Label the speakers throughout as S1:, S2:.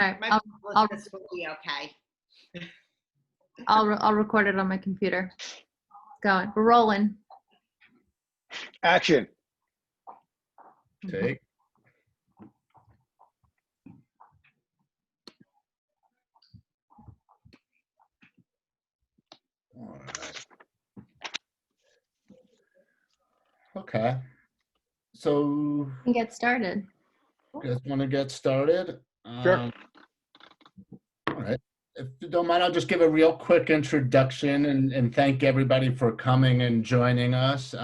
S1: All right,
S2: My
S1: I'll
S2: this will be okay.
S1: I'll record it on my computer. Going, we're rolling.
S3: Action.
S4: Take. All right. Okay. So,
S1: Get started.
S4: you guys want to get started?
S3: Sure.
S4: All right. If you don't mind, I'll just give a real quick introduction and thank everybody for coming and joining us.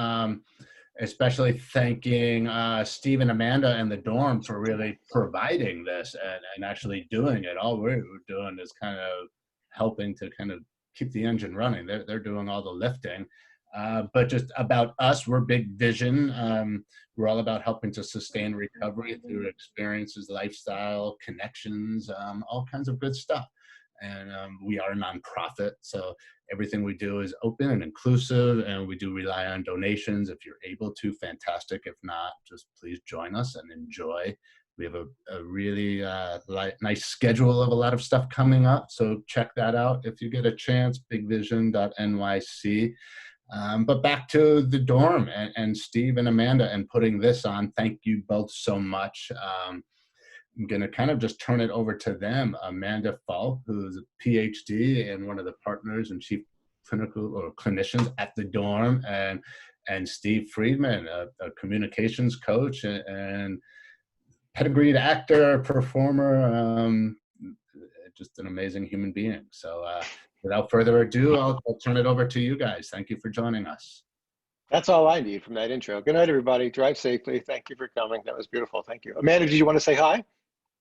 S4: Especially thanking Steve and Amanda and the dorm for really providing this and actually doing it. All we're doing is kind of helping to kind of keep the engine running. They're doing all the lifting. But just about us, we're Bigvision. We're all about helping to sustain recovery through experiences, lifestyle, connections, all kinds of good stuff. And we are a nonprofit, so everything we do is open and inclusive, and we do rely on donations. If you're able to, fantastic. If not, just please join us and enjoy. We have a really nice schedule of a lot of stuff coming up, so check that out if you get a chance, bigvision.nyc. But back to the dorm and Steve and Amanda and putting this on. Thank you both so much. I'm going to kind of just turn it over to them. Amanda Phelps, who's a PhD and one of the partners and chief clinical or clinicians at the dorm, and Steve Friedman, a communications coach and pedigreed actor, performer, just an amazing human being. So without further ado, I'll turn it over to you guys. Thank you for joining us.
S3: That's all I need from that intro. Good night, everybody. Drive safely. Thank you for coming. That was beautiful. Thank you. Amanda, did you want to say hi?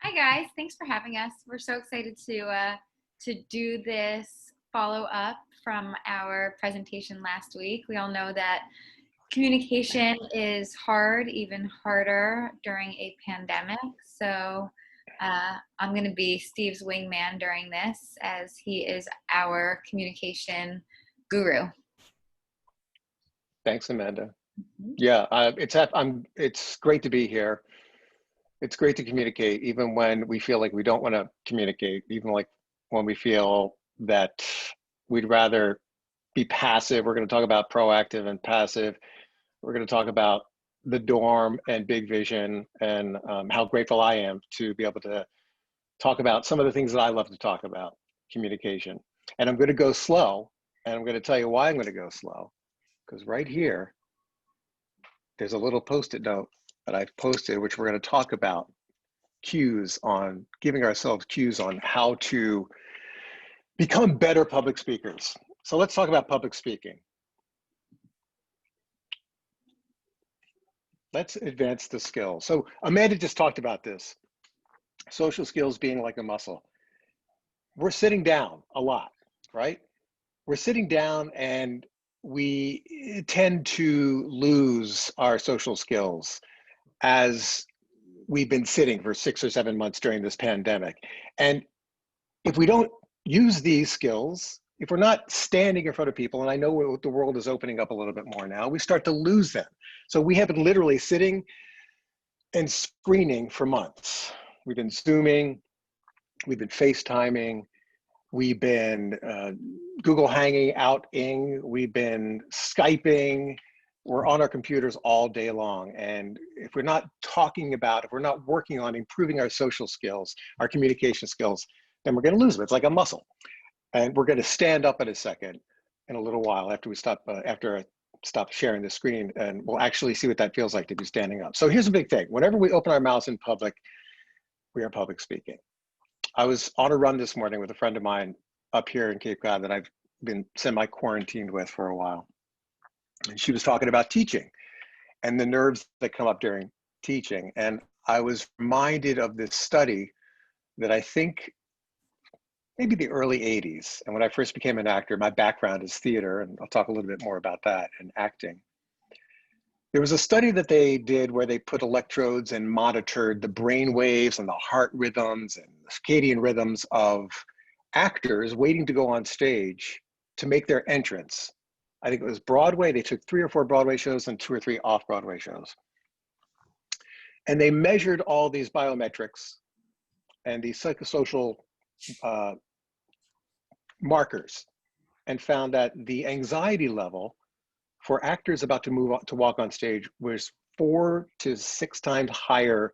S5: Hi guys, thanks for having us. We're so excited to do this follow-up from our presentation last week. We all know that communication is hard, even harder during a pandemic. So I'm going to be Steve's wingman during this, as he is our communication guru.
S3: Thanks, Amanda. Yeah, it's great to be here. It's great to communicate, even when we feel like we don't want to communicate, even like when we feel that we'd rather be passive. We're going to talk about proactive and passive. We're going to talk about the dorm and Bigvision and how grateful I am to be able to talk about some of the things that I love to talk about, communication. And I'm going to go slow, and I'm going to tell you why I'm going to go slow, because right here, there's a little Post-it note that I've posted, which we're going to talk about cues on, giving ourselves cues on how to become better public speakers. So let's talk about public speaking. Let's advance the skills. So Amanda just talked about this, social skills being like a muscle. We're sitting down a lot, right? We're sitting down and we tend to lose our social skills as we've been sitting for 6 or 7 months during this pandemic. And if we don't use these skills, if we're not standing in front of people, and I know the world is opening up a little bit more now, we start to lose them. So we have been literally sitting and screening for months. We've been Zooming, we've been FaceTiming, we've been Google hanging outing, we've been Skyping. We're on our computers all day long. And if we're not talking about, if we're not working on improving our social skills, our communication skills, then we're going to lose them. It's like a muscle. And we're going to stand up in a second, in a little while after we stop, after I stop sharing the screen, and we'll actually see what that feels like to be standing up. So here's a big thing. Whenever we open our mouths in public, we are public speaking. I was on a run this morning with a friend of mine up here in Cape Cod that I've been semi-quarantined with for a while. And she was talking about teaching and the nerves that come up during teaching. And I was reminded of this study that I think maybe the early 80s. And when I first became an actor, my background is theater, and I'll talk a little bit more about that and acting. There was a study that they did where they put electrodes and monitored the brain waves and the heart rhythms and the circadian rhythms of actors waiting to go on stage to make their entrance. I think it was Broadway. They took 3 or 4 Broadway shows and 2 or 3 off-Broadway shows. And they measured all these biometrics and these psychosocial markers, and found that the anxiety level for actors about to move on, to walk on stage was 4 to 6 times higher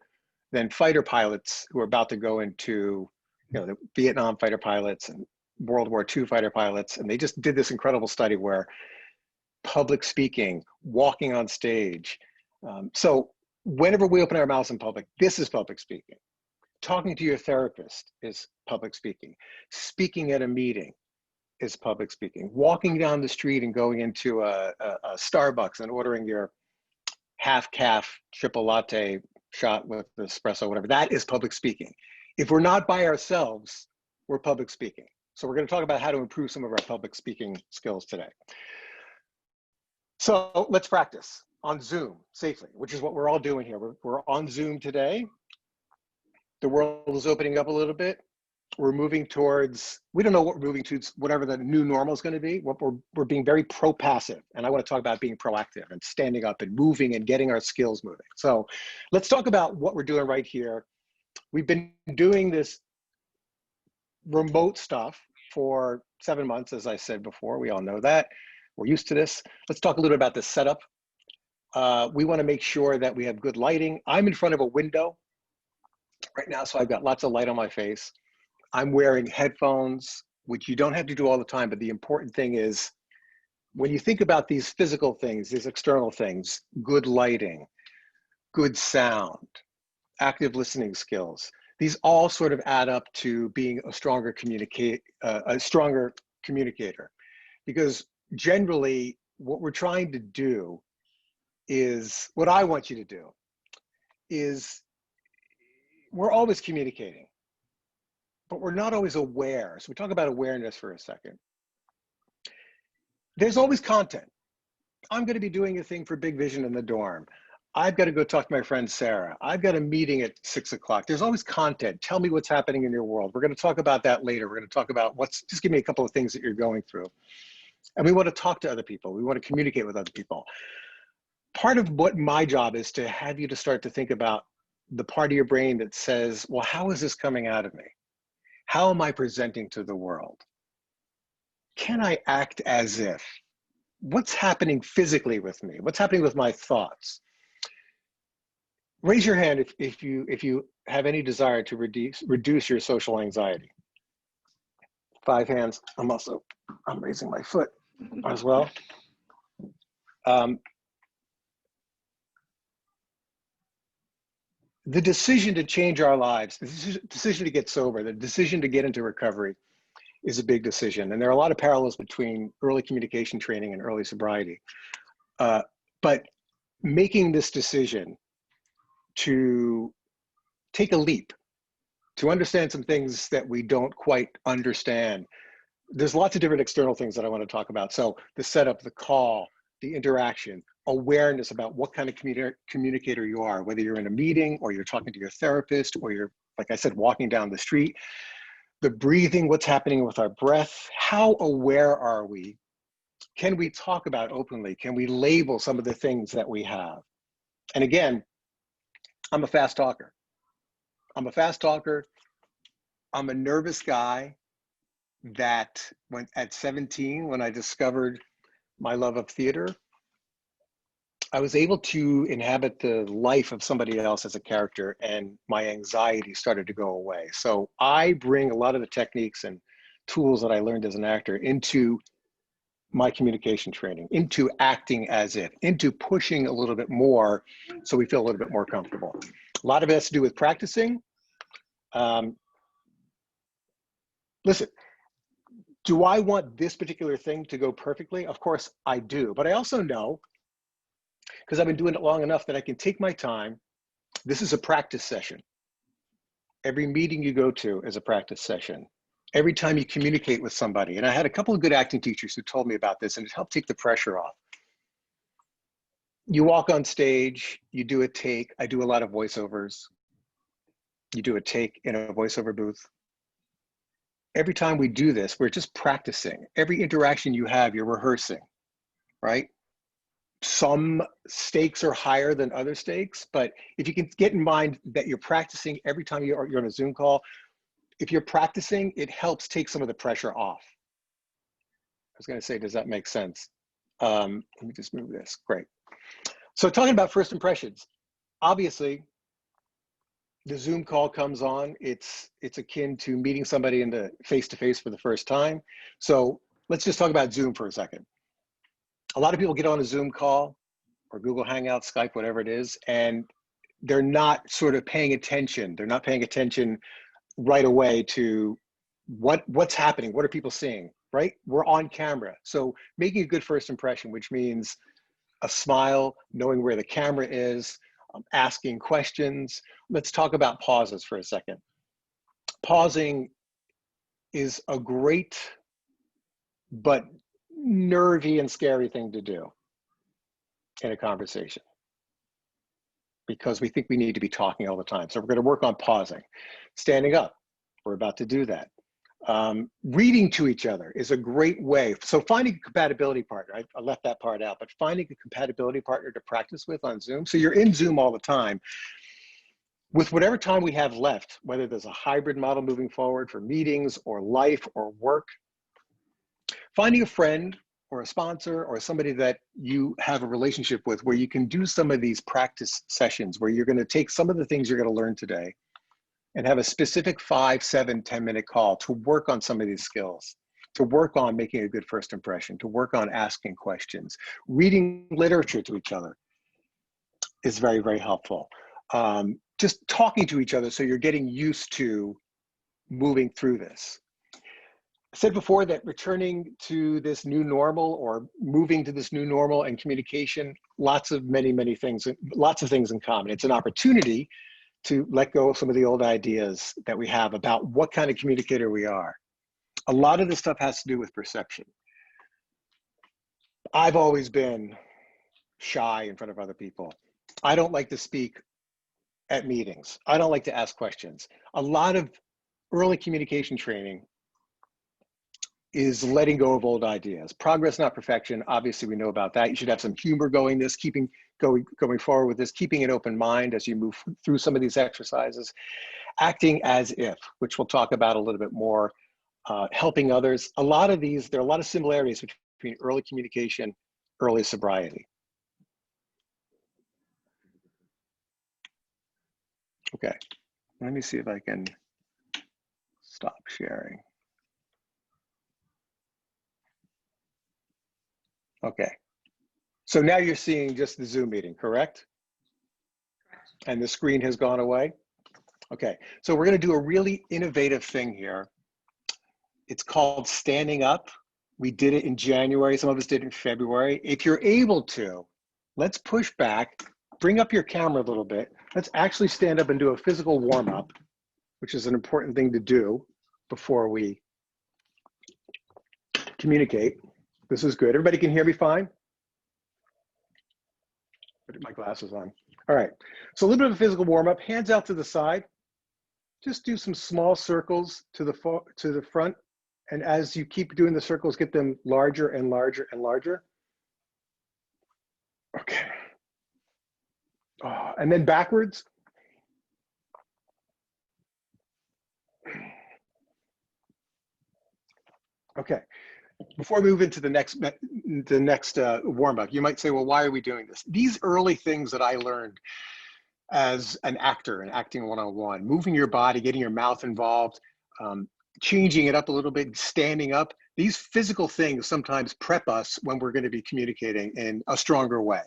S3: than fighter pilots who are about to go into, the Vietnam fighter pilots and World War II fighter pilots. And they just did this incredible study where public speaking, walking on stage. So whenever we open our mouths in public, this is public speaking. Talking to your therapist is public speaking. Speaking at a meeting is public speaking. Walking down the street and going into a Starbucks and ordering your half-calf triple latte shot with espresso, whatever, that is public speaking. If we're not by ourselves, we're public speaking. So we're going to talk about how to improve some of our public speaking skills today. So let's practice on Zoom safely, which is what we're all doing here. We're on Zoom today. The world is opening up a little bit. We're moving towards, we don't know what we're moving to, whatever the new normal is going to be. We're being very pro-passive. And I want to talk about being proactive and standing up and moving and getting our skills moving. So let's talk about what we're doing right here. We've been doing this remote stuff for 7 months, as I said before. We all know that. We're used to this. Let's talk a little bit about the setup. We want to make sure that we have good lighting. I'm in front of a window right now, so I've got lots of light on my face. I'm wearing headphones, which you don't have to do all the time, but the important thing is when you think about these physical things, these external things, good lighting, good sound, active listening skills, these all sort of add up to being a stronger communicator. Because generally what we're trying to do is, what I want you to do is, we're always communicating, but we're not always aware. So we talk about awareness for a second. There's always content. I'm going to be doing a thing for Bigvision in the dorm. I've got to go talk to my friend Sarah. I've got a meeting at 6 o'clock. There's always content. Tell me what's happening in your world. We're going to talk about that later. We're going to talk about just give me a couple of things that you're going through. And we want to talk to other people. We want to communicate with other people. Part of what my job is to have you to start to think about the part of your brain that says, well, how is this coming out of me? How am I presenting to the world? Can I act as if? What's happening physically with me? What's happening with my thoughts? Raise your hand if you have any desire to reduce your social anxiety. 5 hands. I'm raising my foot as well. The decision to change our lives, the decision to get sober, the decision to get into recovery is a big decision. And there are a lot of parallels between early communication training and early sobriety. But making this decision to take a leap, to understand some things that we don't quite understand. There's lots of different external things that I want to talk about. So the setup, the call, the interaction, awareness about what kind of communicator you are, whether you're in a meeting or you're talking to your therapist or you're, like I said, walking down the street. The breathing, what's happening with our breath, how aware are we? Can we talk about openly? Can we label some of the things that we have? And again, I'm a fast talker. I'm a nervous guy that at 17, when I discovered my love of theater, I was able to inhabit the life of somebody else as a character, and my anxiety started to go away. So I bring a lot of the techniques and tools that I learned as an actor into my communication training, into acting as if, into pushing a little bit more so we feel a little bit more comfortable. A lot of it has to do with practicing. Listen, do I want this particular thing to go perfectly? Of course I do, but I also know, because I've been doing it long enough, that I can take my time. This is a practice session. Every meeting you go to is a practice session. Every time you communicate with somebody, and I had a couple of good acting teachers who told me about this, and it helped take the pressure off. You walk on stage, you do a take. I do a lot of voiceovers. You do a take in a voiceover booth. Every time we do this, we're just practicing. Every interaction you have, you're rehearsing, right? some stakes are higher than other stakes, but if you can get in mind that you're practicing every time you're on a Zoom call, if you're practicing, it helps take some of the pressure off. I was going to say, does that make sense? Let me just move this. Great. So talking about first impressions, obviously, the Zoom call comes on. It's akin to meeting somebody in the face-to-face for the first time. So let's just talk about Zoom for a second. A lot of people get on a Zoom call or Google Hangout, Skype, whatever it is, and they're not sort of paying attention. They're not paying attention right away to what's happening. What are people seeing, right? We're on camera. So making a good first impression, which means a smile, knowing where the camera is, asking questions. Let's talk about pauses for a second. Pausing is a great but nervy and scary thing to do in a conversation because we think we need to be talking all the time. So we're going to work on pausing. Standing up, we're about to do that. Reading to each other is a great way. So finding a compatibility partner, I left that part out, but finding a compatibility partner to practice with on Zoom. So you're in Zoom all the time. With whatever time we have left, whether there's a hybrid model moving forward for meetings or life or work, finding a friend or a sponsor or somebody that you have a relationship with where you can do some of these practice sessions where you're going to take some of the things you're going to learn today and have a specific 5, 7, 10-minute call to work on some of these skills, to work on making a good first impression, to work on asking questions. Reading literature to each other is very, very helpful. Just talking to each other so you're getting used to moving through this. I said before that returning to this new normal or moving to this new normal and communication, lots of many things, lots of things in common. It's an opportunity to let go of some of the old ideas that we have about what kind of communicator we are. A lot of this stuff has to do with perception. I've always been shy in front of other people. I don't like to speak at meetings. I don't like to ask questions. A lot of early communication training is letting go of old ideas. Progress, not perfection. Obviously, we know about that. You should have some humor going forward with this, keeping an open mind as you move through some of these exercises. Acting as if, which we'll talk about a little bit more, helping others. A lot of these, there are a lot of similarities between early communication, early sobriety. Okay, let me see if I can stop sharing. Okay, so now you're seeing just the Zoom meeting, correct?
S1: Correct.
S3: And the screen has gone away? Okay, so we're gonna do a really innovative thing here. It's called standing up. We did it in January, some of us did it in February. If you're able to, let's push back, bring up your camera a little bit. Let's actually stand up and do a physical warm-up, which is an important thing to do before we communicate. This is good. Everybody can hear me fine? Put my glasses on. All right, so a little bit of a physical warm-up, hands out to the side. Just do some small circles to the front. And as you keep doing the circles, get them larger and larger and larger. Okay. Oh, and then backwards. Okay. Before we move into the next warm-up, you might say, well, why are we doing this? These early things that I learned as an actor and acting one-on-one, moving your body, getting your mouth involved, changing it up a little bit, standing up, these physical things sometimes prep us when we're going to be communicating in a stronger way.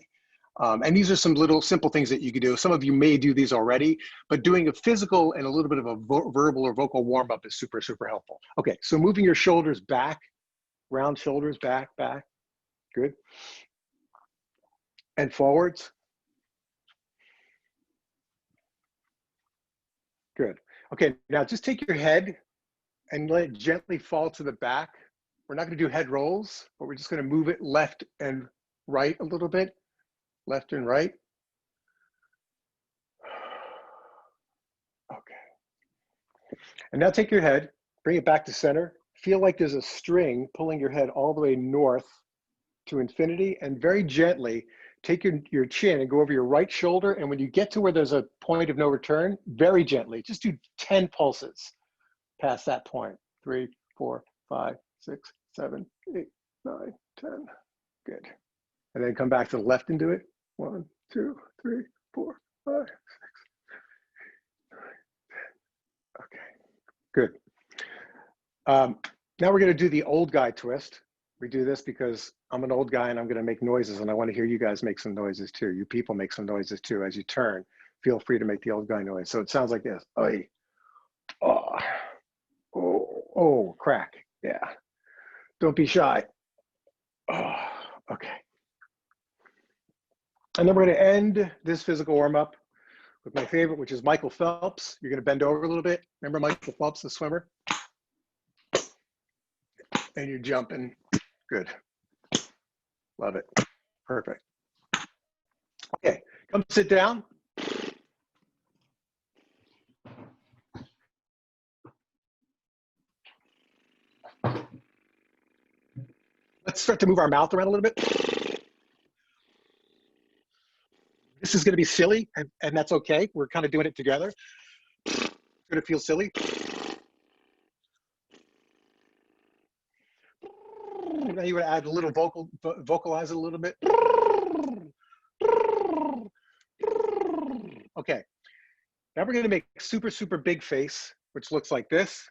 S3: And these are some little simple things that you can do. Some of you may do these already, but doing a physical and a little bit of a verbal or vocal warm-up is super, super helpful. Okay, so moving your shoulders back, round shoulders, back, good. And forwards. Good. Okay, now just take your head and let it gently fall to the back. We're not going to do head rolls, but we're just going to move it left and right a little bit. Left and right. Okay. And now take your head, bring it back to center. Feel like there's a string pulling your head all the way north to infinity, and very gently take your chin and go over your right shoulder. And when you get to where there's a point of no return, very gently, just do 10 pulses past that point. 3, 4, 5, 6, 7, 8, 9, 10. Good. And then come back to the left and do it. 1, 2, 3, 4, 5, 6. Okay, good. Now we're going to do the old guy twist. We do this because I'm an old guy and I'm going to make noises, and I want to hear you guys make some noises too. You people make some noises too. As you turn, feel free to make the old guy noise. So it sounds like this. Oy. Oh, oh, oh, crack. Yeah. Don't be shy. Oh, okay. And then we're going to end this physical warm-up with my favorite, which is Michael Phelps. You're going to bend over a little bit. Remember Michael Phelps, the swimmer? And you're jumping. Good. Love it. Perfect. Okay, come sit down. Let's start to move our mouth around a little bit. This is going to be silly, and that's okay. We're kind of doing it together. It's going to feel silly. Now you would add a little vocalize it a little bit. Okay. Now we're going to make super, super big face, which looks like this.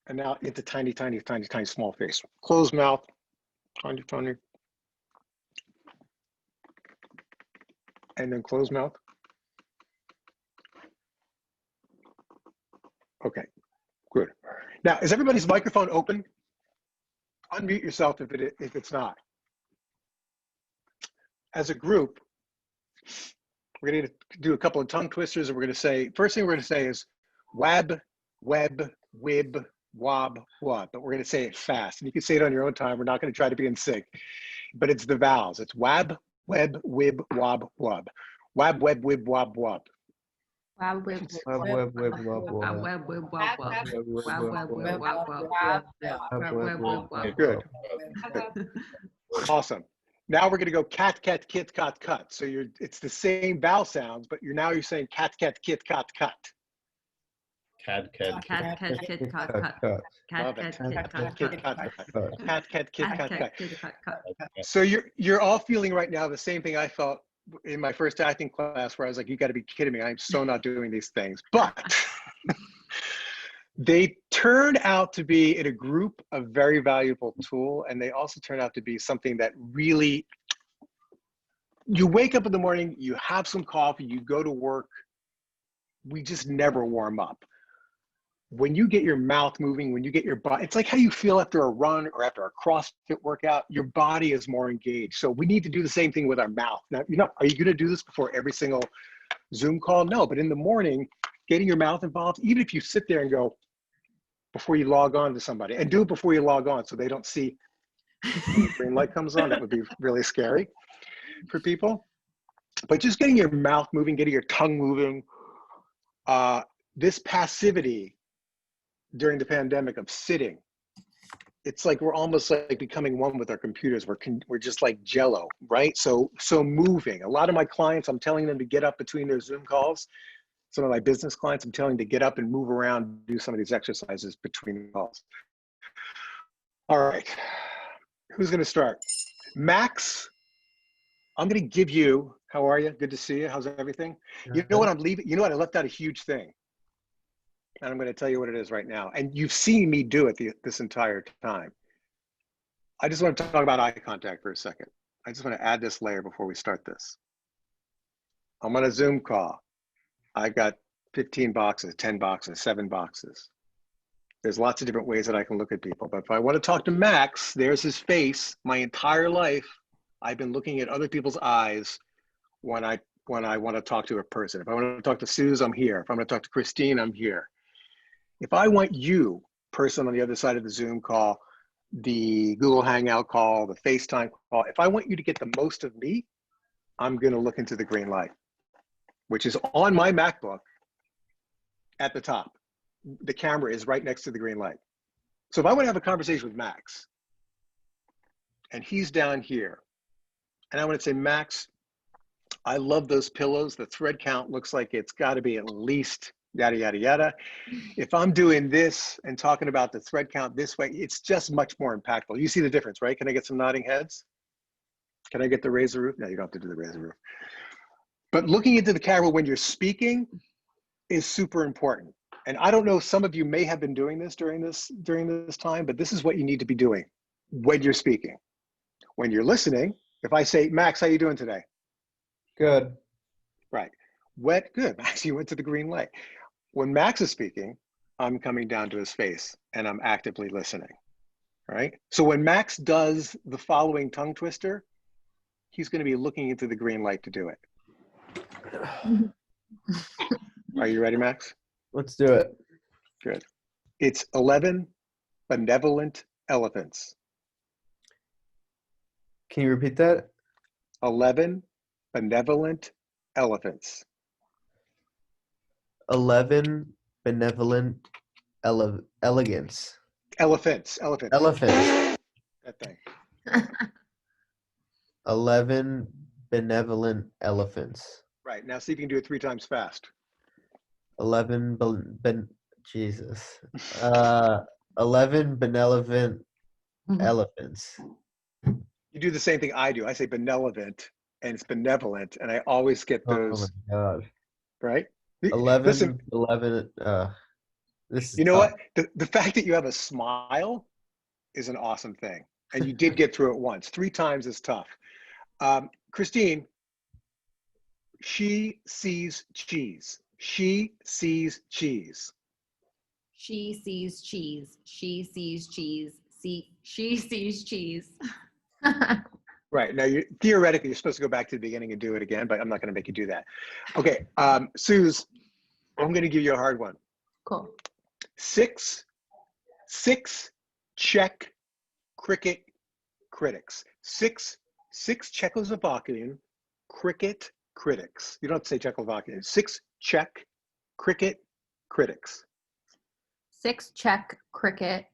S3: And now into tiny, tiny, tiny, tiny small face. Closed mouth, tiny, tiny. And then closed mouth. Okay, good. Now, is everybody's microphone open? Unmute yourself if it's not. As a group, we're going to do a couple of tongue twisters, and we're going to say, first thing we're going to say is wab, web, wib, wob, wub, but we're going to say it fast. And you can say it on your own time. We're not going to try to be in sync, but it's the vowels. It's wab, web, wib, wob, wub. Wab, web, wib, wob, wub. Good. Awesome. Now we're going to go cat, cat, kit, cat, cut. So it's the same vowel sounds, but you're saying cat, cat, kit, cat, cut.
S4: Cat, cat,
S1: Cat, cat, kit, cut, cut. Cat, cat, kit, cut, cut.
S3: Cat, cat, kit, cat, cut.
S1: Kit, cut, cut.
S3: So you're all feeling right now the same thing I felt in my first acting class, where I was like, you got to be kidding me. I'm so not doing these things. But they turned out to be, in a group, a very valuable tool. And they also turned out to be something that really, you wake up in the morning, you have some coffee, you go to work. We just never warm up. When you get your mouth moving, when you get your body, it's like how you feel after a run or after a CrossFit workout. Your body is more engaged. So we need to do the same thing with our mouth. Now, are you going to do this before every single Zoom call? No, but in the morning, getting your mouth involved, even if you sit there and go before you log on to somebody, and do it before you log on so they don't see the green light comes on. That would be really scary for people. But just getting your mouth moving, getting your tongue moving, this passivity during the pandemic of sitting, it's like we're almost like becoming one with our computers. We're just like jello, right? So moving. A lot of my clients, I'm telling them to get up between their Zoom calls. Some of my business clients, I'm telling them to get up and move around, do some of these exercises between calls. All right, who's gonna start? Max, I'm gonna give you, how are you? Good to see you, how's everything? You know what, I'm leaving, you know what, I left out a huge thing. And I'm going to tell you what it is right now. And you've seen me do it this entire time. I just want to talk about eye contact for a second. I just want to add this layer before we start this. I'm on a Zoom call. I've got 15 boxes, 10 boxes, 7 boxes. There's lots of different ways that I can look at people. But if I want to talk to Max, there's his face. My entire life, I've been looking at other people's eyes when I want to talk to a person. If I want to talk to Suze, I'm here. If I'm going to talk to Christine, I'm here. If I want you, person on the other side of the Zoom call, the Google Hangout call, the FaceTime call, if I want you to get the most of me, I'm going to look into the green light, which is on my MacBook at the top. The camera is right next to the green light. So if I want to have a conversation with Max, and he's down here, and I want to say, Max, I love those pillows. The thread count looks like it's got to be at least yada, yada, yada. If I'm doing this and talking about the thread count this way, it's just much more impactful. You see the difference, right? Can I get some nodding heads? Can I get the razor roof? No, you don't have to do the razor roof. But looking into the camera when you're speaking is super important. And I don't know, some of you may have been doing this during this time, but this is what you need to be doing when you're speaking. When you're listening, if I say, Max, how you doing today?
S2: Good.
S3: Right. Good. Max, you went to the green light. When Max is speaking, I'm coming down to his face and I'm actively listening, right? So when Max does the following tongue twister, he's going to be looking into the green light to do it. Are you ready, Max?
S2: Let's do it.
S3: Good. It's 11 benevolent elephants.
S2: Can you repeat that?
S3: 11 benevolent elephants.
S2: 11 benevolent elegance.
S3: Elephants.
S2: Elephants.
S3: That thing.
S2: 11 benevolent elephants.
S3: Right. Now see if you can do it 3 times fast.
S2: 11 Jesus. 11 benevolent elephants.
S3: You do the same thing I do. I say benevolent and it's benevolent, and I always get those,
S2: Oh my God.
S3: right?
S2: 11,
S3: Listen,
S2: 11, this is
S3: you know
S2: tough.
S3: what? The fact that you have a smile is an awesome thing. And you did get through it once. 3 times is tough. Christine, she sees cheese. She sees cheese.
S1: She sees cheese. She sees cheese. She sees cheese.
S3: Right. Now, theoretically, you're supposed to go back to the beginning and do it again, but I'm not going to make you do that. Okay. Suze, I'm going to give you a hard one.
S1: Cool.
S3: 6 Czech cricket critics. 6 Czechoslovakian cricket critics. You don't have to say Czechoslovakian. 6 Czech cricket critics.
S1: 6 Czech cricket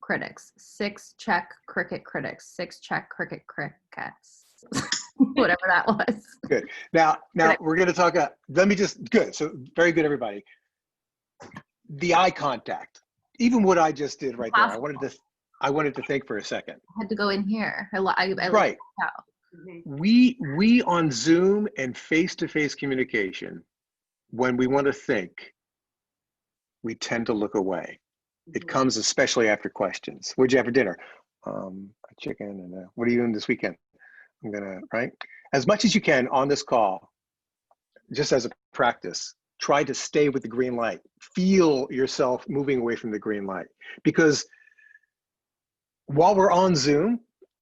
S1: critics. 6 Czech cricket critics. 6 Czech cricket crickets. Whatever that was.
S3: Good. Now we're going to talk. Good. So very good, everybody. The eye contact. Even what I just did right there. I wanted to think for a second.
S1: I had to go in here. I
S3: Right.
S1: out.
S3: We on Zoom and face-to-face communication, when we want to think, we tend to look away. It comes especially after questions. What'd you have for dinner? A chicken. And what are you doing this weekend? I'm gonna, right? As much as you can on this call, just as a practice, try to stay with the green light. Feel yourself moving away from the green light. Because while we're on Zoom,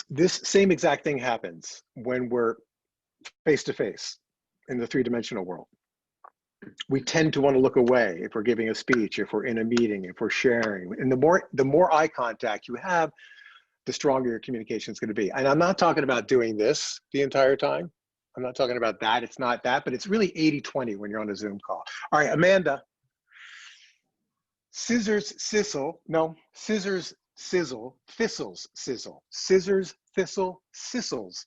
S3: this same exact thing happens when we're face-to-face in the 3-dimensional world. We tend to want to look away if we're giving a speech, if we're in a meeting, if we're sharing. And the more eye contact you have, the stronger your communication is going to be. And I'm not talking about doing this the entire time. I'm not talking about that. It's not that, but it's really 80-20 when you're on a Zoom call. All right, Amanda. Scissors, sizzle. No, scissors, sizzle. Thistles, sizzle. Scissors, thistle, sizzles.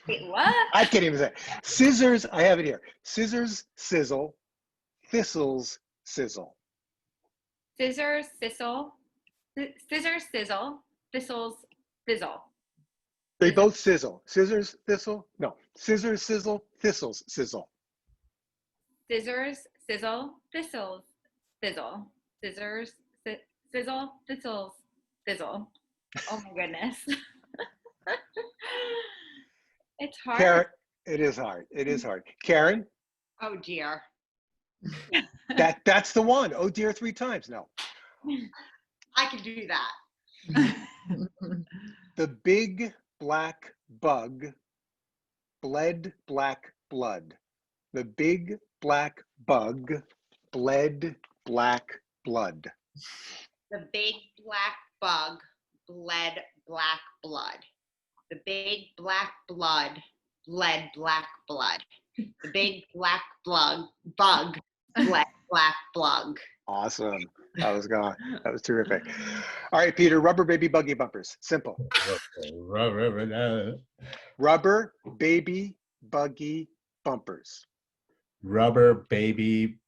S5: Wait, what?
S3: I can't even say it. Scissors, I have it here. Scissors, sizzle. Thistles, sizzle.
S5: Scissors, sizzle. Scissors, sizzle. Thistles, fizzle.
S3: They both sizzle. Scissors, thistle. No, scissors, sizzle, thistles, sizzle.
S5: Scissors, sizzle, thistles, fizzle. Scissors, sizzle, thistles, fizzle. Oh my goodness. It's hard.
S3: Karen, it is hard. It is hard. Karen,
S5: Oh dear.
S3: that's the one. Oh dear, 3 times. No.
S6: I can do that.
S3: The big black bug bled black blood. The big black bug bled black blood.
S6: The big black bug bled black blood. The big black blood bled black blood. The big black bug bled black blood.
S3: Awesome. I was gone. That was terrific. All right, Peter, rubber baby buggy bumpers. Simple. Rubber baby buggy bumpers.
S4: Rubber baby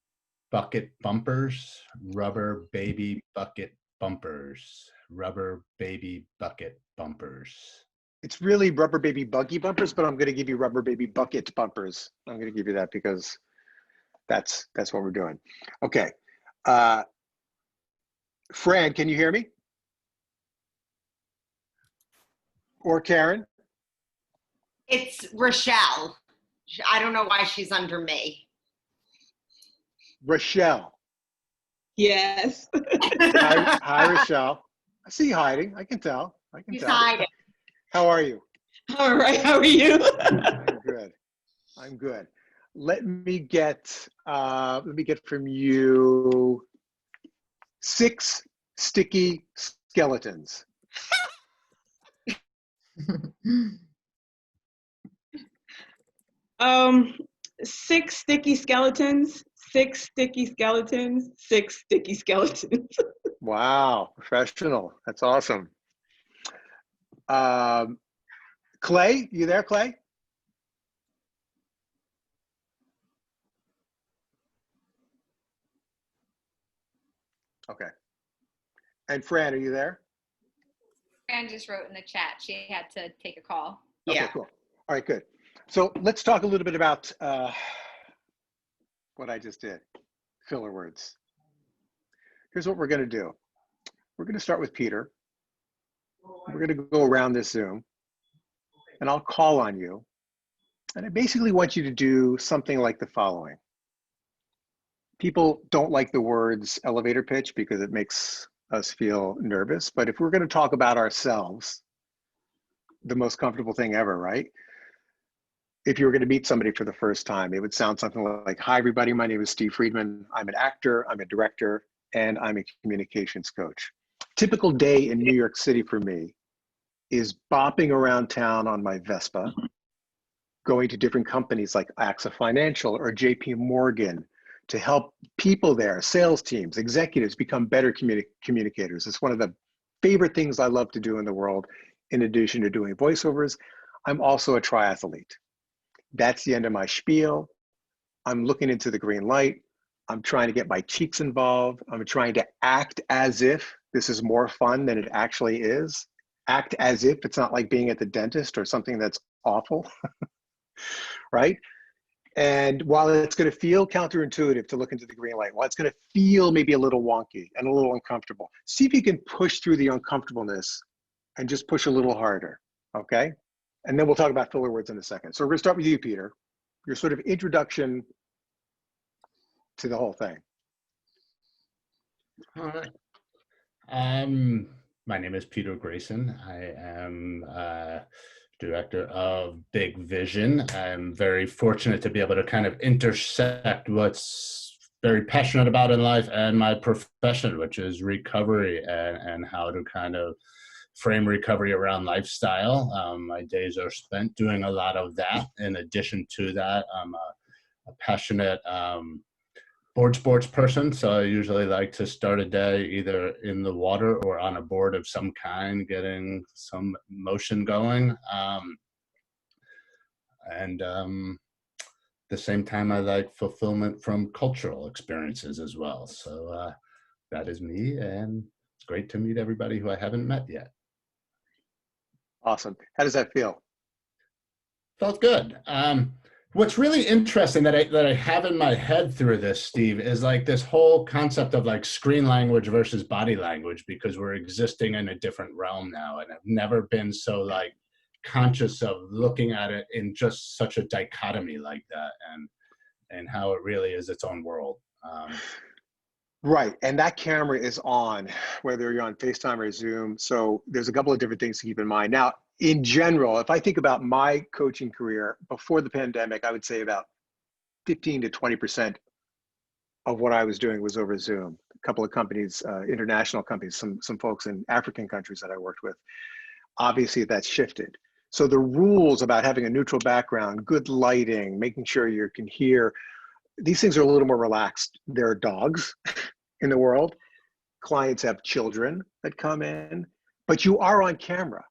S4: bucket bumpers. Rubber baby bucket bumpers. Rubber baby bucket bumpers.
S3: It's really rubber baby buggy bumpers, but I'm going to give you rubber baby bucket bumpers. I'm going to give you that because that's what we're doing. Okay. Fran, can you hear me? Or Karen?
S6: It's Rochelle. I don't know why she's under me.
S3: Rochelle.
S7: Yes.
S3: Hi, Rochelle. I see you hiding. I can tell.
S6: She's hiding.
S3: How are you?
S7: All right. How are you?
S3: I'm good. I'm good. Let me get from you 6 sticky skeletons.
S7: 6 sticky skeletons. 6 sticky skeletons. 6 sticky skeletons.
S3: Wow, professional. That's awesome. Clay, you there, Clay? Okay. And Fran, are you there?
S5: Fran just wrote in the chat she had to take a call.
S3: Okay,
S6: Yeah.
S3: cool. All right, good. So let's talk a little bit about what I just did, filler words. Here's what we're going to do. We're going to start with Peter. We're going to go around this Zoom, and I'll call on you. And I basically want you to do something like the following. People don't like the words elevator pitch because it makes us feel nervous. But if we're going to talk about ourselves, the most comfortable thing ever, right? If you were going to meet somebody for the first time, it would sound something like, hi, everybody, my name is Steve Friedman. I'm an actor, I'm a director, and I'm a communications coach. Typical day in New York City for me is bopping around town on my Vespa, going to different companies like AXA Financial or JP Morgan to help people there, sales teams, executives become better communicators. It's one of the favorite things I love to do in the world. In addition to doing voiceovers, I'm also a triathlete. That's the end of my spiel. I'm looking into the green light. I'm trying to get my cheeks involved. I'm trying to act as if this is more fun than it actually is. Act as if it's not like being at the dentist or something that's awful, right? And while it's going to feel counterintuitive to look into the green light, while it's going to feel maybe a little wonky and a little uncomfortable, see if you can push through the uncomfortableness and just push a little harder, okay? And then we'll talk about filler words in a second. So we're going to start with you, Peter. Your sort of introduction to the whole thing.
S4: All right. My name is Peter Grayson. I am director of Bigvision. I'm very fortunate to be able to kind of intersect what's very passionate about in life and my profession, which is recovery and how to kind of frame recovery around lifestyle. My days are spent doing a lot of that. In addition to that, I'm a passionate board sports person, so I usually like to start a day either in the water or on a board of some kind, getting some motion going. The same time, I like fulfillment from cultural experiences as well. So that is me, and it's great to meet everybody who I haven't met yet.
S3: Awesome. How does that feel?
S4: Felt good. What's really interesting that I have in my head through this, Steve, is like this whole concept of like screen language versus body language, because we're existing in a different realm now. And I've never been so like conscious of looking at it in just such a dichotomy like that, and how it really is its own world.
S3: Right, and that camera is on, whether you're on FaceTime or Zoom. So there's a couple of different things to keep in mind. Now, in general, if I think about my coaching career before the pandemic, I would say about 15 to 20% of what I was doing was over Zoom. A couple of companies, international companies, some folks in African countries that I worked with. Obviously, that's shifted. So the rules about having a neutral background, good lighting, making sure you can hear, these things are a little more relaxed. There are dogs in the world. clients have children that come in, but you are on camera.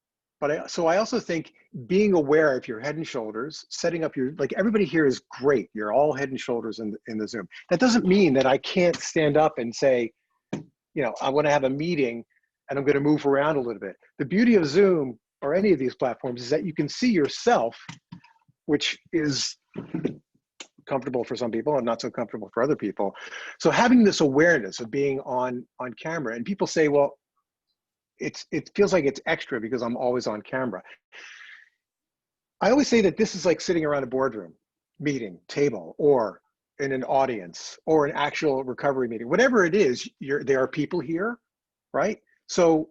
S3: So I also think being aware of your head and shoulders, setting up your, like everybody here is great. You're all head and shoulders in the Zoom. That doesn't mean that I can't stand up and say, you know, I want to have a meeting and I'm going to move around a little bit. The beauty of Zoom or any of these platforms is that you can see yourself, which is comfortable for some people and not so comfortable for other people. So having this awareness of being on camera, and people say, well, it feels like it's extra because I'm always on camera. I always say that this is like sitting around a boardroom meeting table or in an audience or an actual recovery meeting, whatever it is, there are people here, right? So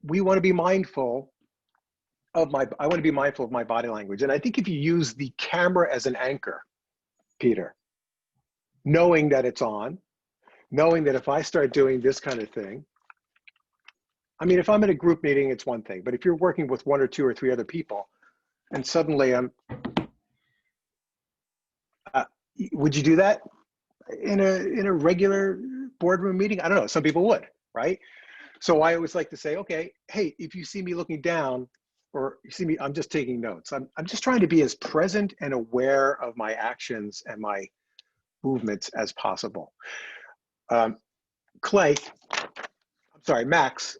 S3: we want to be mindful of I want to be mindful of my body language. And I think if you use the camera as an anchor, Peter, knowing that it's on, knowing that if I start doing this kind of thing, I mean, if I'm in a group meeting, it's one thing, but if you're working with 1 or 2 or 3 other people and suddenly would you do that in a regular boardroom meeting? I don't know, some people would, right? So I always like to say, okay, hey, if you see me looking down or you see me, I'm just taking notes. I'm just trying to be as present and aware of my actions and my movements as possible. Clay, I'm sorry, Max,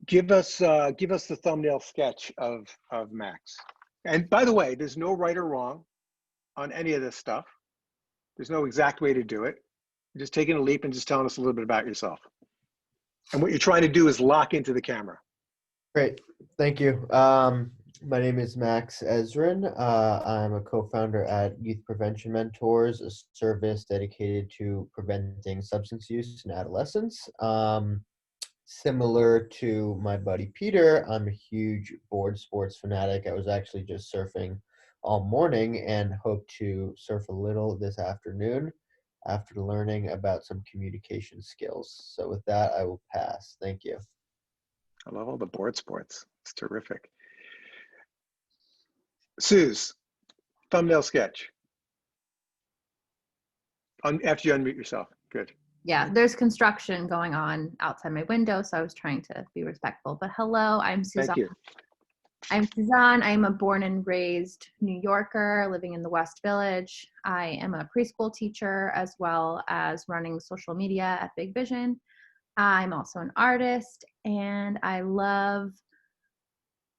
S3: give us the thumbnail sketch of Max. And by the way, there's no right or wrong on any of this stuff. There's no exact way to do it. You're just taking a leap and just telling us a little bit about yourself. And what you're trying to do is lock into the camera.
S2: Great. Thank you. My name is Max Ezrin. I'm a co-founder at Youth Prevention Mentors, a service dedicated to preventing substance use in adolescents. Similar to my buddy Peter, I'm a huge board sports fanatic. I was actually just surfing all morning and hope to surf a little this afternoon after learning about some communication skills. So with that, I will pass. Thank you.
S3: I love all the board sports. It's terrific. Suze, thumbnail sketch. After you unmute yourself. Good.
S1: Yeah, there's construction going on outside my window, so I was trying to be respectful. But hello, I'm Suzanne.
S3: Thank you.
S1: I'm Suzanne. I'm a born and raised New Yorker living in the West Village. I am a preschool teacher as well as running social media at Bigvision. I'm also an artist and I love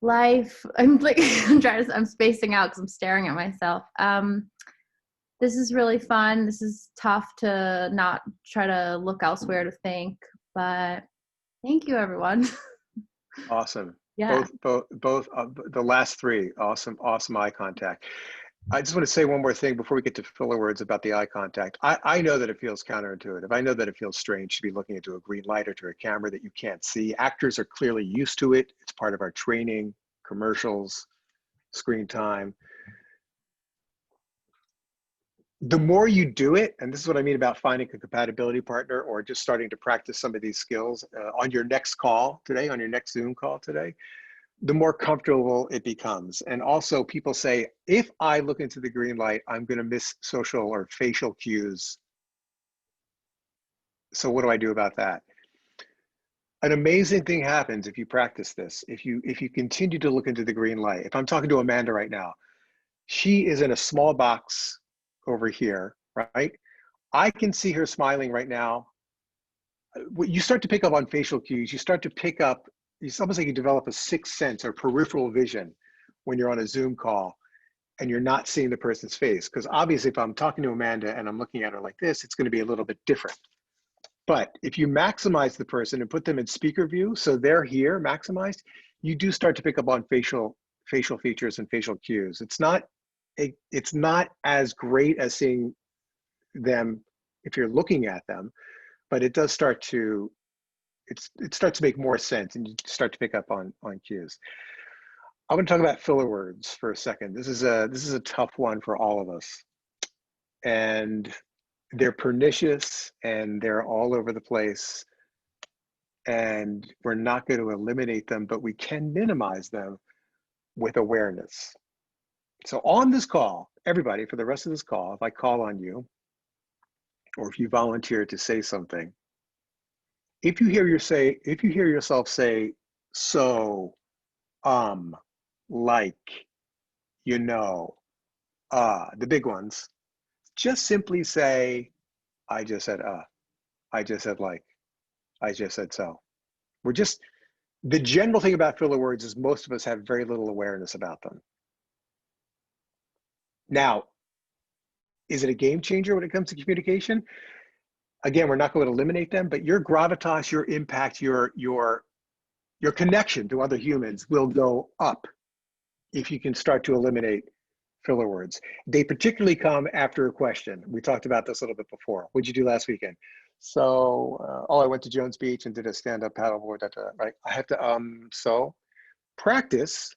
S1: life. I'm like I'm spacing out because I'm staring at myself. This is really fun. This is tough to not try to look elsewhere to think, but thank you, everyone.
S3: Awesome.
S1: Yeah.
S3: Both the last 3, awesome eye contact. I just want to say one more thing before we get to filler words about the eye contact. I know that it feels counterintuitive. I know that it feels strange to be looking into a green light or to a camera that you can't see. Actors are clearly used to it. It's part of our training, commercials, screen time. The more you do it, and this is what I mean about finding a compatibility partner or just starting to practice some of these skills on your next call today, on your next Zoom call today, the more comfortable it becomes. And also people say, if I look into the green light, I'm going to miss social or facial cues. So what do I do about that? An amazing thing happens if you practice this. If you continue to look into the green light. If I'm talking to Amanda right now, she is in a small box over here, right? I can see her smiling right now. You start to pick up on facial cues. You start to pick up, it's almost like you develop a sixth sense or peripheral vision when you're on a Zoom call and you're not seeing the person's face. Because obviously if I'm talking to Amanda and I'm looking at her like this, it's going to be a little bit different. But if you maximize the person and put them in speaker view, so they're here maximized, you do start to pick up on facial features and facial cues. It's not as great as seeing them if you're looking at them, but it does start to, it starts to make more sense and you start to pick up on cues. I want to talk about filler words for a second. This is a tough one for all of us. And they're pernicious and they're all over the place. And we're not going to eliminate them, but we can minimize them with awareness. So on this call, everybody, for the rest of this call, if I call on you, or if you volunteer to say something, if you hear yourself say so, like, the big ones, just simply say, I just said I just said like, I just said so. The general thing about filler words is most of us have very little awareness about them. Now, is it a game changer when it comes to communication? Again, we're not going to eliminate them, but your gravitas, your impact, your connection to other humans will go up if you can start to eliminate filler words. They particularly come after a question. We talked about this a little bit before. What'd you do last weekend? So, I went to Jones Beach and did a stand-up paddleboard. Right? I have to, so practice,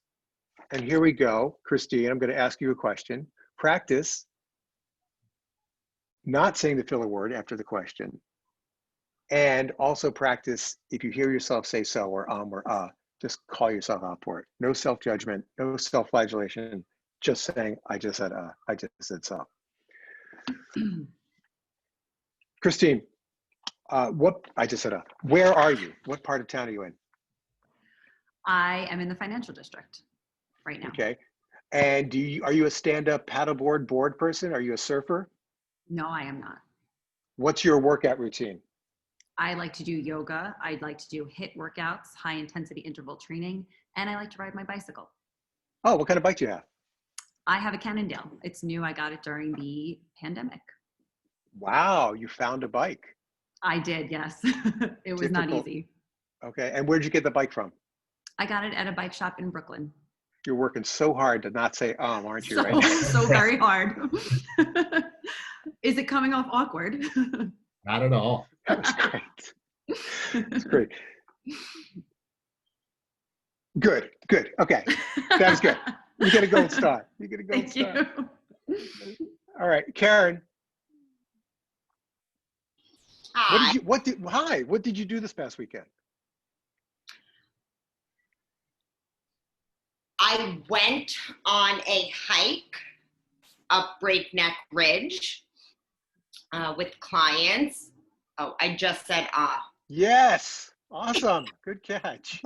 S3: and here we go. Christine, I'm going to ask you a question. Practice not saying the filler word after the question. And also practice, if you hear yourself say so or just call yourself out for it. No self-judgment, no self-flagellation, just saying, I just said so. Christine, where are you? What part of town are you in?
S8: I am in the financial district right now.
S3: Okay. And are you a stand-up paddleboard board person? Are you a surfer?
S8: No, I am not.
S3: What's your workout routine?
S8: I like to do yoga. I'd like to do HIIT workouts, high intensity interval training, and I like to ride my bicycle.
S3: Oh, what kind of bike do you have?
S8: I have a Cannondale. It's new. I got it during the pandemic.
S3: Wow, you found a bike.
S8: I did, yes. It was not easy.
S3: Okay, and where'd you get the bike from?
S8: I got it at a bike shop in Brooklyn.
S3: You're working so hard to not say aren't you, right?
S8: So very hard. Is it coming off awkward?
S4: Not at all.
S3: That was great. That's great. Good. Okay, that was good. You get a gold star. You get a gold star.
S8: You.
S3: All right, Karen.
S6: Hi.
S3: What did you do this past weekend?
S6: I went on a hike up Breakneck Ridge with clients. Oh, I just said
S3: Yes. Awesome. Good catch.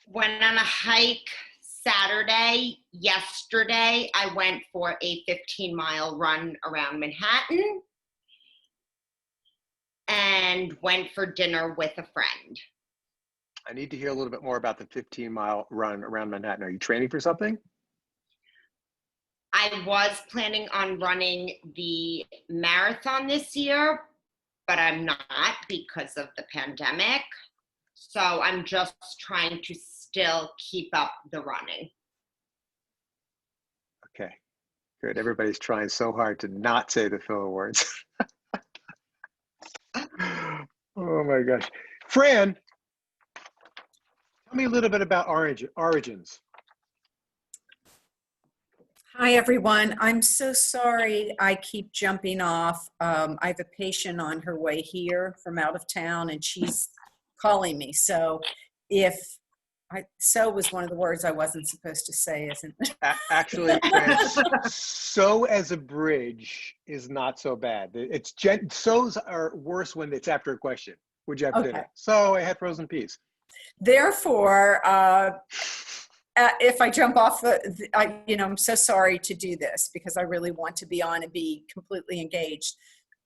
S6: Went on a hike Saturday. Yesterday, I went for a 15-mile run around Manhattan and went for dinner with a friend.
S3: I need to hear a little bit more about the 15-mile run around Manhattan. Are you training for something?
S6: I was planning on running the marathon this year, but I'm not because of the pandemic. So I'm just trying to still keep up the running.
S3: Okay, good. Everybody's trying so hard to not say the filler words. Oh my gosh. Fran, tell me a little bit about origins.
S9: Hi, everyone. I'm so sorry I keep jumping off. I have a patient on her way here from out of town, and she's calling me. So so was one of the words I wasn't supposed to say, isn't it?
S3: Actually, Fran, so as a bridge is not so bad. So's are worse when it's after a question. Would you have dinner? So I had frozen peas.
S9: Therefore, if I jump off, I'm so sorry to do this because I really want to be on and be completely engaged.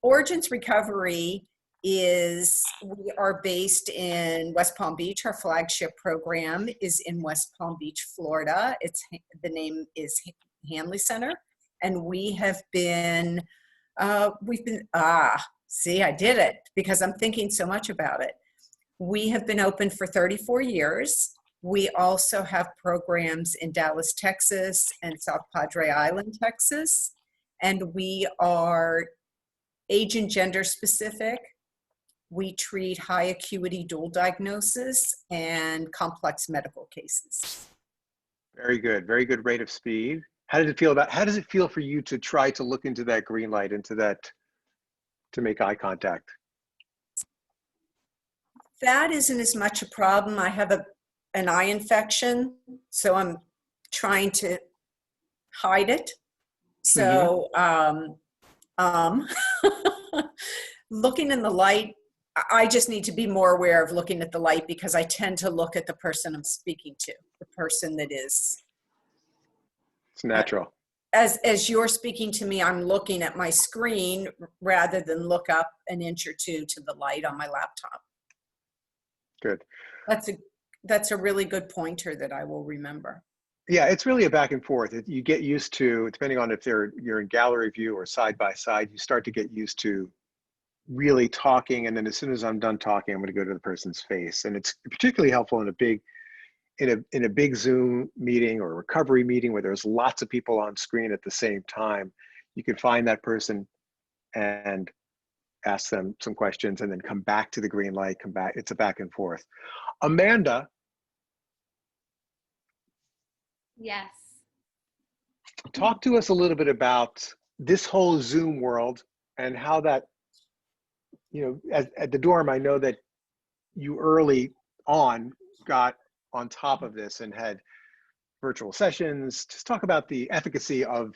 S9: Origins Recovery we are based in West Palm Beach. Our flagship program is in West Palm Beach, Florida. The name is Hanley Center. And we have been, see, I did it because I'm thinking so much about it. We have been open for 34 years. We also have programs in Dallas, Texas and South Padre Island, Texas. And we are age and gender specific. We treat high acuity dual diagnosis and complex medical cases.
S3: Very good. Very good rate of speed. How does it feel for you to try to look into that green light, to make eye contact?
S9: That isn't as much a problem. I have an eye infection, so I'm trying to hide it. So, looking in the light, I just need to be more aware of looking at the light, because I tend to look at the person I'm speaking to, the person that is.
S3: It's natural.
S9: As you're speaking to me, I'm looking at my screen rather than look up an inch or two to the light on my laptop.
S3: Good.
S9: That's a really good pointer that I will remember.
S3: Yeah, it's really a back and forth. You get used to, depending on if you're in gallery view or side by side, you start to get used to really talking. And then as soon as I'm done talking, I'm going to go to the person's face. And it's particularly helpful in a big Zoom meeting or recovery meeting where there's lots of people on screen at the same time. You can find that person and ask them some questions and then come back to the green light, come back. It's a back and forth. Amanda.
S5: Yes.
S3: Talk to us a little bit about this whole Zoom world and how that, at the dorm, I know that you early on got on top of this and had virtual sessions. Just talk about the efficacy of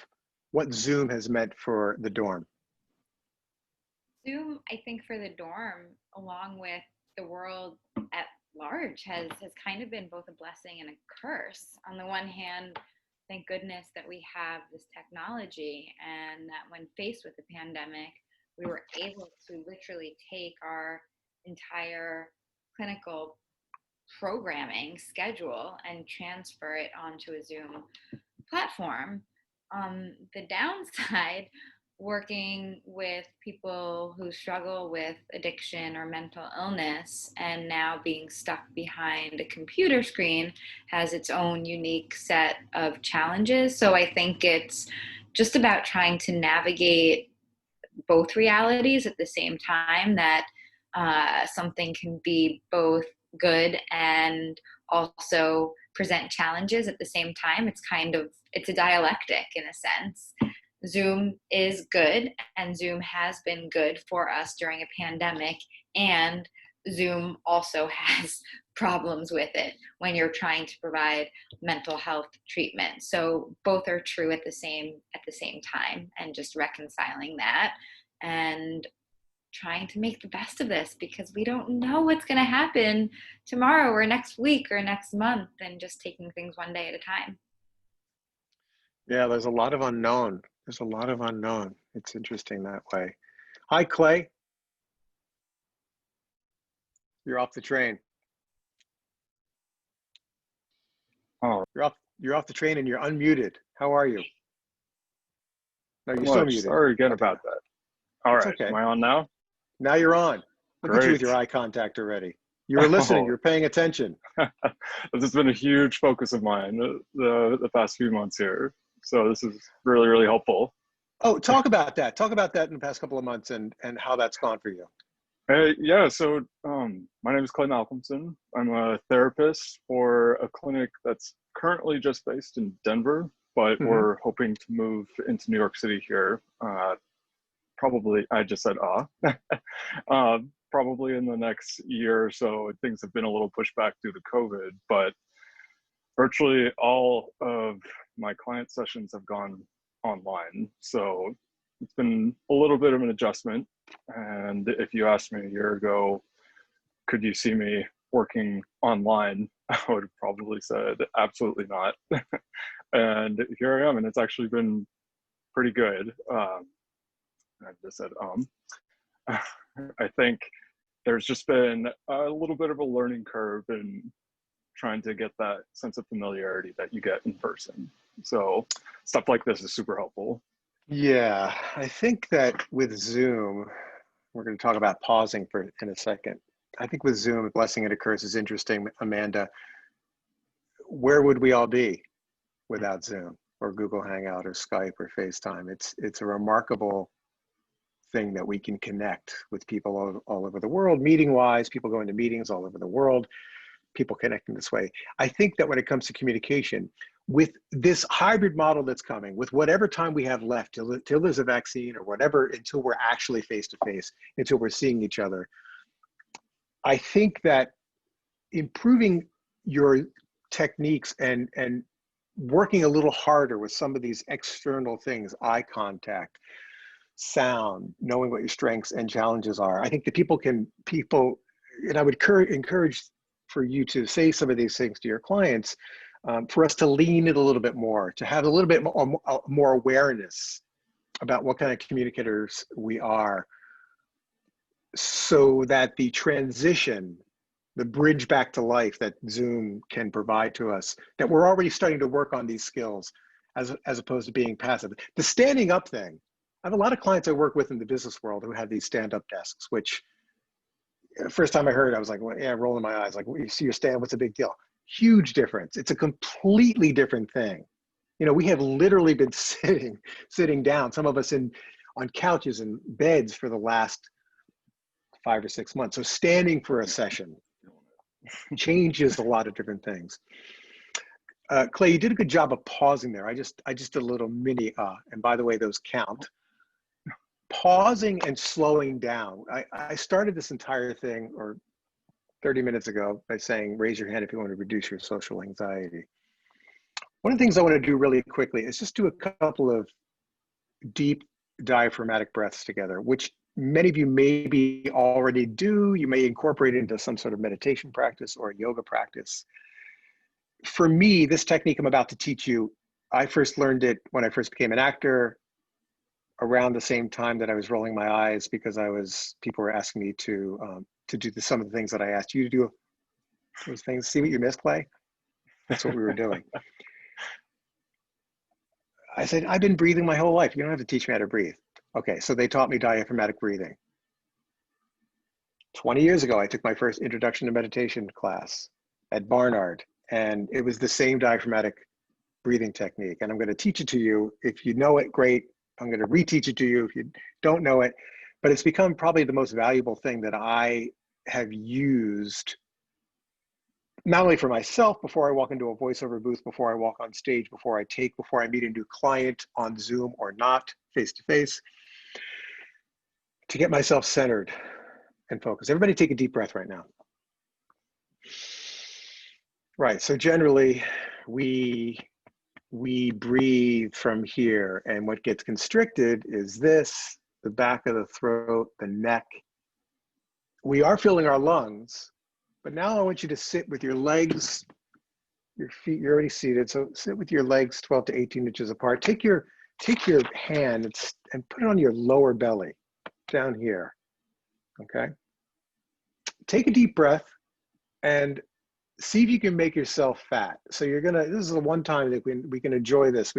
S3: what Zoom has meant for the dorm.
S5: Zoom, I think for the dorm, along with the world at large, has kind of been both a blessing and a curse. On the one hand, thank goodness that we have this technology, and that when faced with the pandemic, we were able to literally take our entire clinical programming schedule and transfer it onto a Zoom platform. The downside, working with people who struggle with addiction or mental illness and now being stuck behind a computer screen, has its own unique set of challenges. So I think it's just about trying to navigate both realities at the same time, that something can be both good and also present challenges at the same time. It's a dialectic in a sense. Zoom is good, and Zoom has been good for us during a pandemic, and Zoom also has problems with it when you're trying to provide mental health treatment. So both are true at the same time, and just reconciling that and trying to make the best of this, because we don't know what's going to happen tomorrow or next week or next month, and just taking things one day at a time.
S3: Yeah, there's a lot of unknown. It's interesting that way. Hi, Clay. You're off the train.
S10: Oh,
S3: You're off the train and you're unmuted. How are you? No, you're still
S10: much.
S3: muted.
S10: Sorry again about that. All
S3: It's
S10: right,
S3: okay.
S10: am I on now?
S3: Now you're on. Look at you with
S10: Great.
S3: your eye contact already. You were listening.
S10: Oh.
S3: You're paying attention.
S10: This has been a huge focus of mine the past few months here. So this is really, really helpful.
S3: Oh, talk about that. Talk about that in the past couple of months and how that's gone for you.
S10: Yeah, so my name is Clayton Alchemson. I'm a therapist for a clinic that's currently just based in Denver, but we're hoping to move into New York City here. Probably, I just said, probably in the next year or so. Things have been a little pushed back due to COVID, but virtually all of my client sessions have gone online. So it's been a little bit of an adjustment. And if you asked me a year ago, could you see me working online? I would have probably said absolutely not. And here I am, and it's actually been pretty good. I just said, I think there's just been a little bit of a learning curve in trying to get that sense of familiarity that you get in person. So stuff like this is super helpful.
S3: Yeah, I think that with Zoom, we're going to talk about pausing in a second. I think with Zoom, blessing and a curse is interesting. Amanda, where would we all be without Zoom or Google Hangout or Skype or FaceTime? It's a remarkable thing that we can connect with people all over the world, meeting-wise, people going to meetings all over the world, people connecting this way. I think that when it comes to communication, with this hybrid model that's coming, with whatever time we have left till there's a vaccine or whatever, until we're actually face-to-face, until we're seeing each other, I think that improving your techniques and working a little harder with some of these external things, eye contact, sound, knowing what your strengths and challenges are. I think that people, and I would encourage for you to say some of these things to your clients, for us to lean it a little bit more, to have a little bit more awareness about what kind of communicators we are, so that the transition, the bridge back to life that Zoom can provide to us, that we're already starting to work on these skills as opposed to being passive. The standing up thing, I have a lot of clients I work with in the business world who have these stand-up desks, which first time I heard, I was like, well, yeah, rolling my eyes, like, you see your stand, what's the big deal? Huge difference. It's a completely different thing. You know, we have literally been sitting down, some of us on couches and beds for the last 5 or 6 months. So standing for a session changes a lot of different things. Clay, you did a good job of pausing there. I just did a little mini, and by the way, those count. Pausing and slowing down. I started this entire thing, or 30 minutes ago, by saying, raise your hand if you want to reduce your social anxiety. One of the things I want to do really quickly is just do a couple of deep diaphragmatic breaths together, which many of you maybe already do. You may incorporate it into some sort of meditation practice or yoga practice. For me, this technique I'm about to teach you, I first learned it when I first became an actor, around the same time that I was rolling my eyes, because people were asking me to do some of the things that I asked you to do. Those things. See what you missed, Clay? That's what we were doing. I said, I've been breathing my whole life. You don't have to teach me how to breathe. Okay, so they taught me diaphragmatic breathing. 20 years ago, I took my first introduction to meditation class at Barnard, and it was the same diaphragmatic breathing technique. And I'm going to teach it to you. If you know it, great. I'm going to reteach it to you if you don't know it. But it's become probably the most valuable thing that I have used, not only for myself before I walk into a voiceover booth, before I walk on stage, before I meet a new client on Zoom or not, face-to-face, to get myself centered and focused. Everybody take a deep breath right now. Right, so generally we breathe from here, and what gets constricted is this, the back of the throat, the neck. We are filling our lungs, but now I want you to sit with your legs, your feet, you're already seated, so sit with your legs 12 to 18 inches apart. Take your hand and put it on your lower belly, down here, okay? Take a deep breath and see if you can make yourself fat. So this is the one time that we can enjoy this.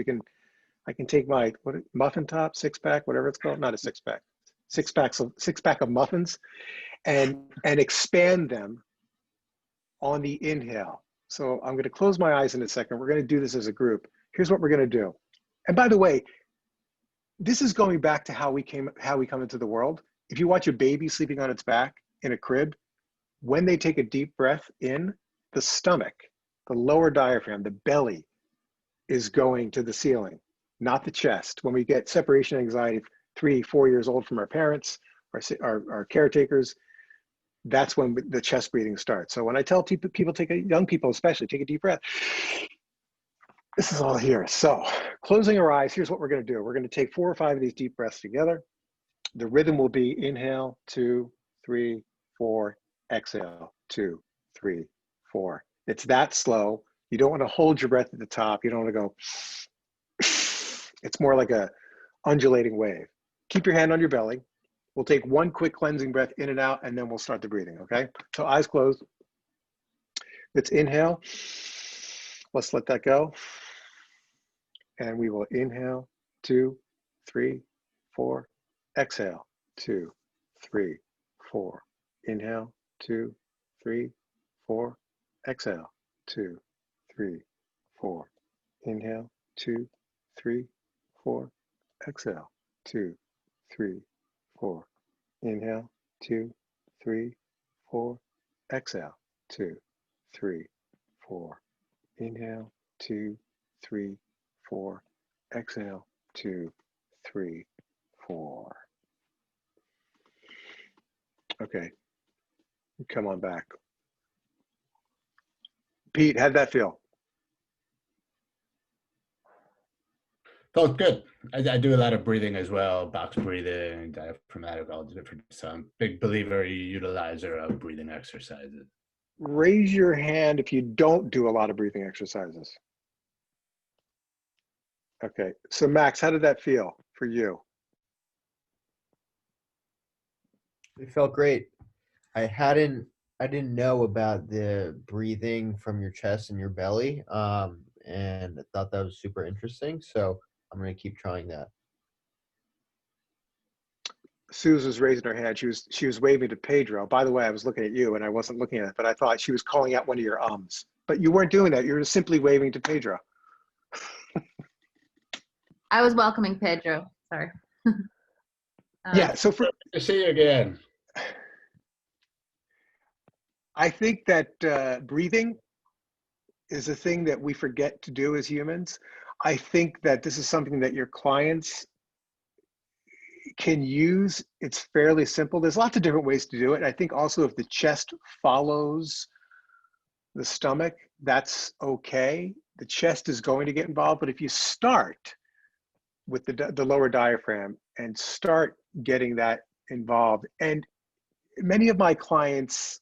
S3: I can take my muffin top, 6-pack, whatever it's called, not a 6-pack, six pack of muffins, and expand them on the inhale. So I'm going to close my eyes in a second. We're going to do this as a group. Here's what we're going to do. And by the way, this is going back to how we come into the world. If you watch a baby sleeping on its back in a crib, when they take a deep breath in, the stomach, the lower diaphragm, the belly is going to the ceiling, not the chest. When we get separation anxiety 3-4 years old from our parents, our caretakers, that's when the chest breathing starts. So when I tell people, young people especially, take a deep breath, this is all here. So closing our eyes, here's what we're going to do. We're going to take 4 or 5 of these deep breaths together. The rhythm will be inhale, 2, 3, 4, exhale, 2, 3, 4. It's that slow. You don't want to hold your breath at the top. You don't want to go. It's more like a undulating wave. Keep your hand on your belly. We'll take 1 quick cleansing breath in and out, and then we'll start the breathing, okay? So eyes closed. Let's inhale. Let's let that go. And we will inhale, 2, 3, 4. Exhale, 2, 3, 4. Inhale, 2, 3, 4. Exhale, 2, 3, 4. Inhale, 2, 3, 4. Exhale, 2, 3, 4. Inhale, 2, 3, 4. Exhale, 2, 3, 4. Inhale, 2, 3, 4. Exhale, 2, 3, 4. Okay, come on back. Pete, how'd that feel?
S4: Felt good. I do a lot of breathing as well, box breathing, diaphragmatic, all the different. So I'm a big believer, utilizer of breathing exercises.
S3: Raise your hand if you don't do a lot of breathing exercises. Okay, so Max, how did that feel for you?
S2: It felt great. I didn't know about the breathing from your chest and your belly, and I thought that was super interesting. So I'm gonna keep trying that.
S3: Suze was raising her hand. She was waving to Pedro. By the way, I was looking at you and I wasn't looking at it, but I thought she was calling out one of your ums. But you weren't doing that. You were simply waving to Pedro.
S1: I was welcoming Pedro. Sorry.
S3: Yeah. So
S4: Good to see you again.
S3: I think that breathing is a thing that we forget to do as humans. I think that this is something that your clients can use. It's fairly simple. There's lots of different ways to do it. I think also if the chest follows the stomach, that's okay. The chest is going to get involved, but if you start with the lower diaphragm and start getting that involved, and many of my clients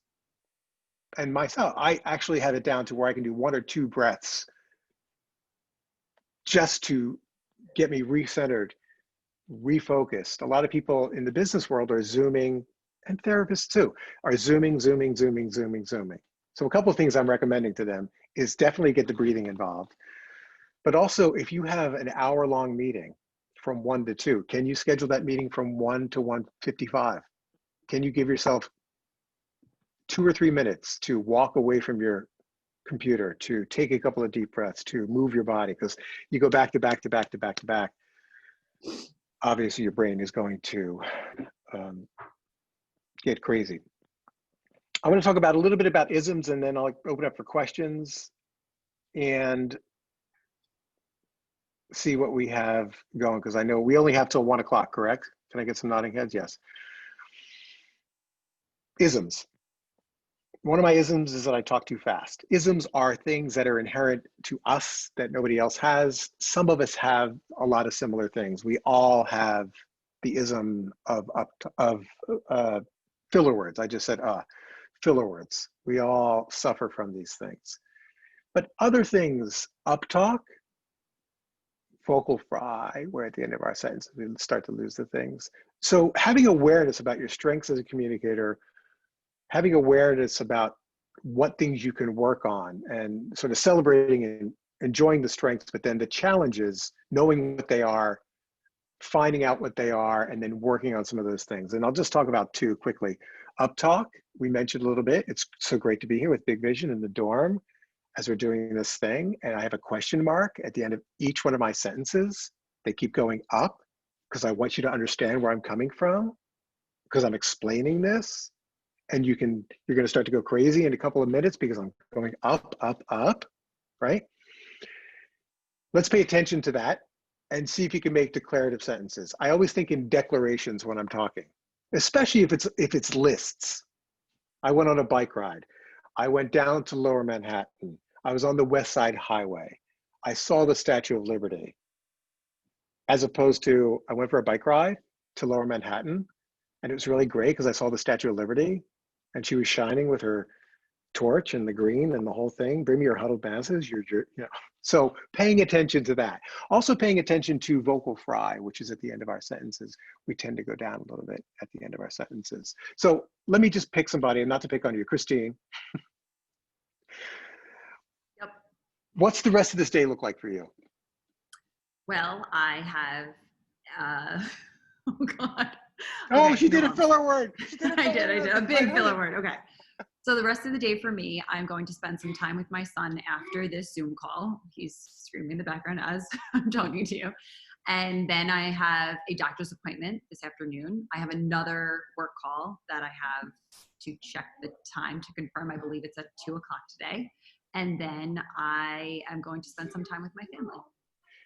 S3: and myself, I actually have it down to where I can do 1 or 2 breaths just to get me recentered, refocused. A lot of people in the business world are zooming, and therapists too, are zooming. So a couple of things I'm recommending to them is definitely get the breathing involved. But also, if you have an hour-long meeting from 1 to 2, can you schedule that meeting from 1 to 1:55? Can you give yourself 2 or 3 minutes to walk away from your computer, to take a couple of deep breaths, to move your body? Because you go back to back to back to back to back, obviously your brain is going to get crazy. I want to talk about a little bit about isms, and then I'll open up for questions and see what we have going, because I know we only have till 1 o'clock, correct? Can I get some nodding heads? Yes. Isms. One of my isms is that I talk too fast. Isms are things that are inherent to us that nobody else has. Some of us have a lot of similar things. We all have the ism of filler words. I just said filler words. We all suffer from these things. But other things, uptalk, vocal fry, where at the end of our sentences we start to lose the things. So having awareness about your strengths as a communicator, having awareness about what things you can work on, and sort of celebrating and enjoying the strengths, but then the challenges, knowing what they are, finding out what they are, and then working on some of those things. And I'll just talk about 2 quickly. Uptalk, we mentioned a little bit. It's so great to be here with Bigvision in the dorm as we're doing this thing. And I have a question mark at the end of each one of my sentences. They keep going up because I want you to understand where I'm coming from, because I'm explaining this. And you're going to start to go crazy in a couple of minutes because I'm going up, up, up, right? Let's pay attention to that and see if you can make declarative sentences. I always think in declarations when I'm talking, especially if it's lists. I went on a bike ride. I went down to Lower Manhattan. I was on the West Side Highway. I saw the Statue of Liberty. As opposed to, I went for a bike ride to Lower Manhattan, and it was really great because I saw the Statue of Liberty, and she was shining with her torch and the green and the whole thing. Bring me your huddled masses. So paying attention to that. Also paying attention to vocal fry, which is at the end of our sentences. We tend to go down a little bit at the end of our sentences. So let me just pick somebody, and not to pick on you, Christine.
S8: Yep.
S3: What's the rest of this day look like for you?
S8: Well, I have, oh God.
S3: Oh,
S8: Okay,
S3: she did
S8: no,
S3: a filler word.
S8: I did a big filler word. Okay. So the rest of the day for me, I'm going to spend some time with my son after this Zoom call. He's screaming in the background as I'm talking to you. And then I have a doctor's appointment this afternoon. I have another work call that I have to check the time to confirm. I believe it's at 2 o'clock today. And then I am going to spend some time with my family.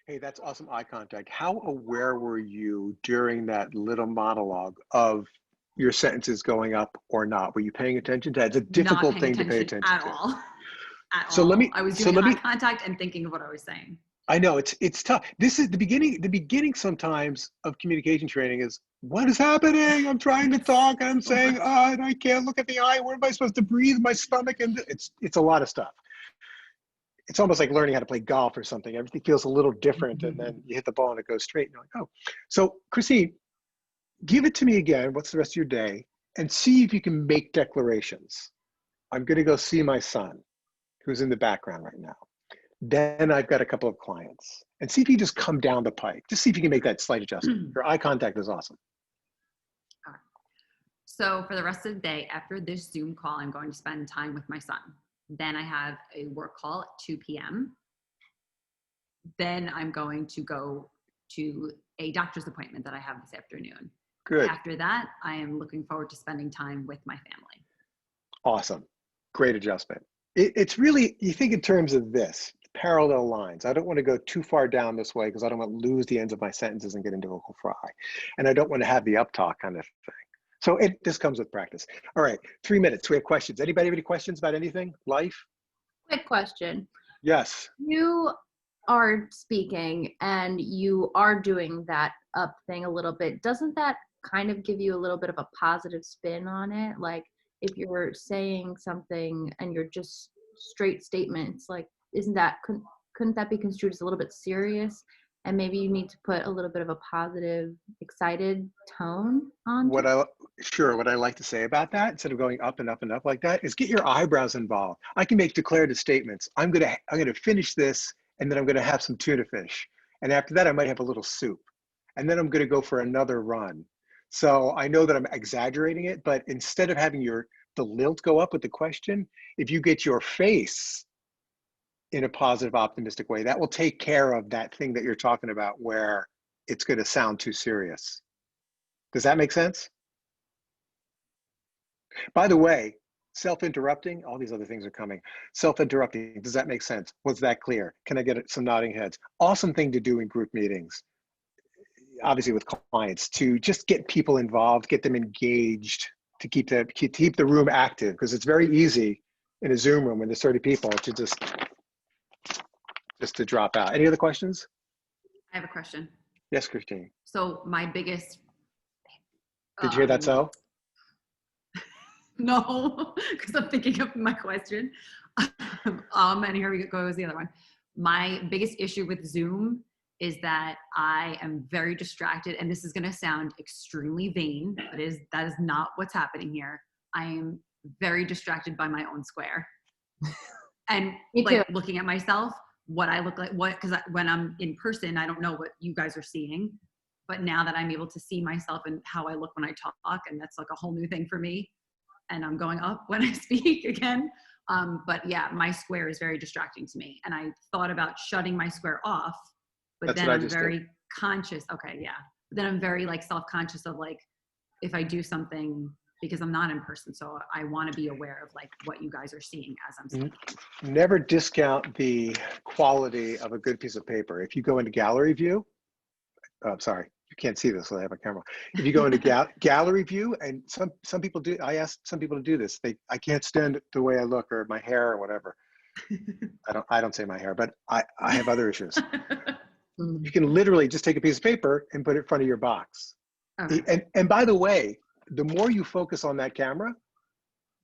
S3: Hey, that's awesome eye contact. How aware were you during that little monologue of your sentences going up or not? Were you paying attention to that? It's a difficult thing to pay attention
S8: at
S3: to.
S8: all. At
S3: So
S8: all.
S3: let me,
S8: I was doing eye contact and thinking of what I was saying.
S3: I know it's tough. This is the beginning. The beginning sometimes of communication training is what is happening? I'm trying to talk and I'm saying, and I can't look at the eye. Where am I supposed to breathe? My stomach, and it's a lot of stuff. It's almost like learning how to play golf or something. Everything feels a little different, and then you hit the ball and it goes straight. And you're like, oh. So Christine, give it to me again. What's the rest of your day? And see if you can make declarations. I'm going to go see my son, who's in the background right now. Then I've got a couple of clients, and see if you just come down the pike. Just see if you can make that slight adjustment. Your eye contact is awesome.
S8: All right. So for the rest of the day, after this Zoom call, I'm going to spend time with my son. Then I have a work call at 2 p.m. Then I'm going to go to a doctor's appointment that I have this afternoon.
S3: Good.
S8: After that, I am looking forward to spending time with my family.
S3: Awesome. Great adjustment. It's really, you think in terms of this, parallel lines. I don't want to go too far down this way because I don't want to lose the ends of my sentences and get into vocal fry. And I don't want to have the uptalk kind of thing. So this comes with practice. All right, 3 minutes. We have questions. Anybody have any questions about anything? Life?
S1: Quick question.
S3: Yes.
S1: You are speaking and you are doing that up thing a little bit. Doesn't that kind of give you a little bit of a positive spin on it? Like if you're saying something and you're just straight statements, like couldn't that be construed as a little bit serious? And maybe you need to put a little bit of a positive, excited tone on.
S3: What I like to say about that, instead of going up and up and up like that, is get your eyebrows involved. I can make declarative statements. I'm gonna finish this, and then I'm gonna have some tuna fish, and after that I might have a little soup, and then I'm gonna go for another run. So I know that I'm exaggerating it, but instead of having the lilt go up with the question, if you get your face in a positive, optimistic way, that will take care of that thing that you're talking about where it's going to sound too serious. Does that make sense? By the way, self-interrupting, all these other things are coming. Self-interrupting, does that make sense? Was that clear? Can I get some nodding heads? Awesome thing to do in group meetings, obviously with clients, to just get people involved, get them engaged, to keep the room active, because it's very easy in a Zoom room when there's 30 people to just to drop out. Any other questions?
S8: I have a question.
S3: Yes, Christine.
S8: So my biggest.
S3: Did you hear that? So?
S8: No, because I'm thinking of my question. And here we go, the other one. My biggest issue with Zoom is that I am very distracted, and this is going to sound extremely vain, but that is not what's happening here. I am very distracted by my own square, and like looking at myself, what I look like, because when I'm in person, I don't know what you guys are seeing, but now that I'm able to see myself and how I look when I talk, and that's like a whole new thing for me, and I'm going up when I speak again. But yeah, my square is very distracting to me, and I thought about shutting my square off, but then I'm very conscious. Okay, yeah. But then I'm very like self-conscious of like, if I do something, because I'm not in person. So I want to be aware of like what you guys are seeing as I'm speaking.
S3: Never discount the quality of a good piece of paper. If you go into gallery view, sorry, you can't see this, so I have a camera. If you go into gallery view, and some people do, I ask some people to do this. I can't stand the way I look or my hair or whatever. I don't say my hair, but I have other issues. You can literally just take a piece of paper and put it in front of your box. Okay. And by the way, the more you focus on that camera,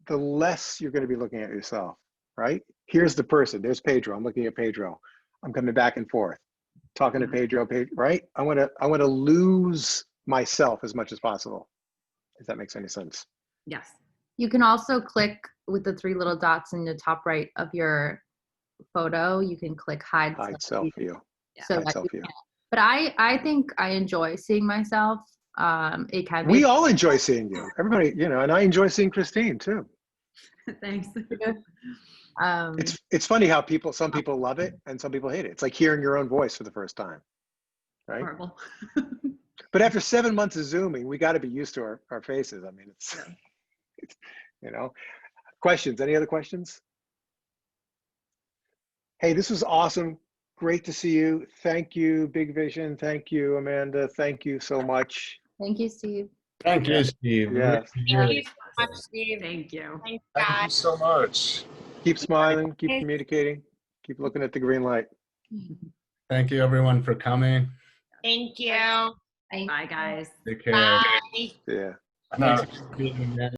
S3: the less you're going to be looking at yourself, right? Here's the person. There's Pedro. I'm looking at Pedro. I'm coming back and forth, talking to Pedro, right? I want to lose myself as much as possible, if that makes any sense.
S8: Yes.
S1: You can also click with the 3 little dots in the top right of your photo. You can click hide
S3: self view.
S1: So hide self view. But I think I enjoy seeing myself. It can be.
S3: We all enjoy seeing you. Everybody, and I enjoy seeing Christine too.
S8: Thanks.
S3: It's funny how some people love it and some people hate it. It's like hearing your own voice for the first time, right?
S8: Horrible.
S3: But after 7 months of Zooming, we got to be used to our faces. I mean, it's questions. Any other questions? Hey, this was awesome. Great to see you. Thank you, Bigvision. Thank you, Amanda. Thank you so much.
S1: Thank you, Steve.
S4: Thank you, Steve.
S3: Yes.
S6: Thank you so much, Steve.
S8: Thank you.
S6: Thanks,
S10: Thank you
S6: guys.
S10: so much.
S3: Keep smiling, keep communicating, keep looking at the green light.
S4: Thank you, everyone, for coming.
S6: Thank you.
S8: Bye, guys.
S4: Take care.
S6: Bye.
S3: Yeah.
S4: Thanks for being here.